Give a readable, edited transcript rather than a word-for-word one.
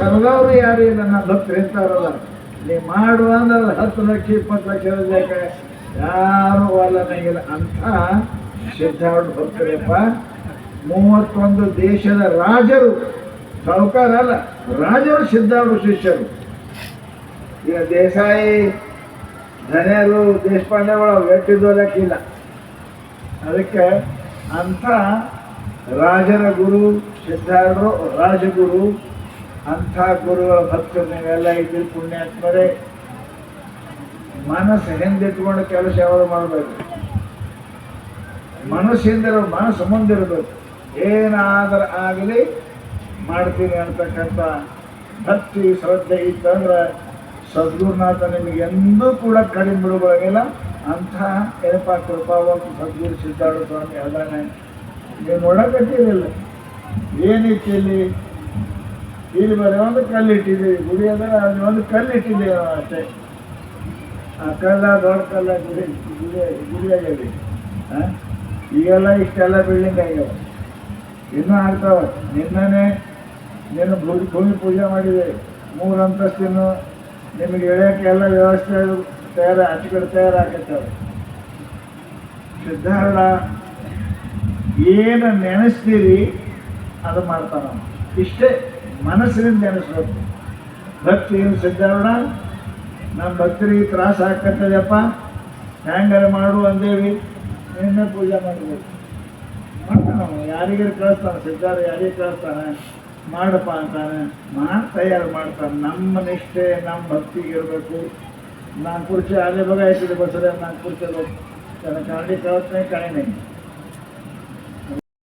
ಕರೆದವ್ರು ಯಾರು ಇಲ್ಲ. ನನ್ನ ಭಕ್ತರು ಇಂಥವ್ರಲ್ಲ. ನೀ ಮಾಡುವ ಅಂದ್ರೆ 10 ಲಕ್ಷ 20 ಲಕ್ಷ ಇರಬೇಕು, ಯಾರು ಅಲ್ಲನಾಗಿಲ್ಲ ಅಂತ ಸಿದ್ಧಾರೂಢ ಭಕ್ತರಪ್ಪ. 31 ದೇಶದ ರಾಜರು, ಸಾಹುಕಾರ ಅಲ್ಲ, ರಾಜರು ಸಿದ್ಧಾರೂಢ ಶಿಷ್ಯರು. ಈಗ ದೇಸಾಯಿ ಧನ್ಯರು ದೇಶಪಾಂಡೆಗಳು ಎಟ್ಟಿದ್ದೋಲಕ್ಕಿಲ್ಲ. ಅದಕ್ಕೆ ಅಂಥ ರಾಜರ ಗುರು ಸಿದ್ಧಾರೂಢರು, ರಾಜಗುರು. ಅಂಥ ಗುರುಗಳ ಭಕ್ತರು ನೀವೆಲ್ಲ ಇದ್ದೀರಿ ಪುಣ್ಯಾತ್ಮರೇ. ಮನಸ್ಸು ಹಿಂದಿಟ್ಕೊಂಡು ಕೆಲಸ ಯಾವಾಗ ಮಾಡಬೇಕು? ಮನಸ್ಸು ಮುಂದಿರಬೇಕು. ಏನಾದರೂ ಆಗಲಿ ಮಾಡ್ತೀನಿ ಅಂತಕ್ಕಂಥ ಭಕ್ತಿ ಶ್ರದ್ಧೆ ಇತ್ತಂದ್ರೆ ಸದ್ಗುರುನಾಥ ನಿಮಗೆ ಎಂದೂ ಕೂಡ ಕಡಿಮೆ ಬಿಡುವಾಗಿಲ್ಲ. ಅಂಥ ಏನಪ್ಪ ಕೃಪಾವಂತ ಸದ್ಗುರು ಸಿದ್ಧಾರೂಢ ಸ್ವಾಮಿ ಅದಾನೆ. ನೀವು ನೋಡಕತ್ತಿರಲಿಲ್ಲ, ಏನಿತ್ತು ಇಲ್ಲಿ ಬರೀ ಒಂದು ಕಲ್ಲಿಟ್ಟಿದ್ದೀವಿ. ಗುಡಿ ಅಂದರೆ ಅಲ್ಲಿ ಒಂದು ಕಲ್ಲಿಟ್ಟಿದ್ದೀವಿ ಅಷ್ಟೇ. ಆ ಕಲ್ಲ ದೊಡ್ಡ ಕಲ್ಲ ಗುಡಿಯಾಗಲಿ. ಈಗೆಲ್ಲ ಇಷ್ಟೆಲ್ಲ ಬಿಲ್ಡಿಂಗ್ ಆಗ್ಯಾವ, ಇನ್ನೂ ಆಗ್ತಾವೆ. ನಿನ್ನ ಭೂಮಿ ಪೂಜೆ ಮಾಡಿದೆ. 3 ಅಂತಸ್ತಿನ ನಿಮಗೆ ಇಳಿಯೋಕ್ಕೆ ಎಲ್ಲ ವ್ಯವಸ್ಥೆ ಆಚೆ ಕಡೆ ತಯಾರಾಕತ್ತವೆ. ಸಿದ್ಧಾರೂಢ ಏನು ನೆನೆಸ್ತೀರಿ ಅದು ಮಾಡ್ತಾನ. ಇಷ್ಟೇ ಮನಸ್ಸಿನಿಂದ ನೆನೆಸ್ಬೇಕು. ಭಕ್ತಿ ಸಿದ್ಧಾರೂಢ ನಮ್ಮ ಭಕ್ತರಿಗೆ ತ್ರಾಸ ಆಗ್ತದಪ್ಪ, ಹ್ಯಾಂಗಾರ ಮಾಡು ಅಂದೇವಿ, ನಿನ್ನೆ ಪೂಜೆ ಮಾಡಬೇಕು. ಮಾಡ್ತಾನ ಯಾರಿಗಾರು ಕಳಿಸ್ತಾನೆ ಸಿದ್ಧಾರ, ಯಾರಿಗೆ ಕಳಿಸ್ತಾನೆ ಮಾಡಪ್ಪ ಅಂತಾನೆ, ತಯಾರು ಮಾಡ್ತಾನೆ. ನಮ್ಮ ನಿಷ್ಠೆ ನಮ್ಮ ಭಕ್ತಿಗೆ ಇರಬೇಕು. 4 ಕುರ್ಚಿ ಅದೇ ಬಗ ಆಯ್ತಿದೆ ಬಸರೆ 4 ಕುರ್ಚಿ ಕಾಣಿ ಕಳಿಸ್ತಾನೆ ಕಾಣಿ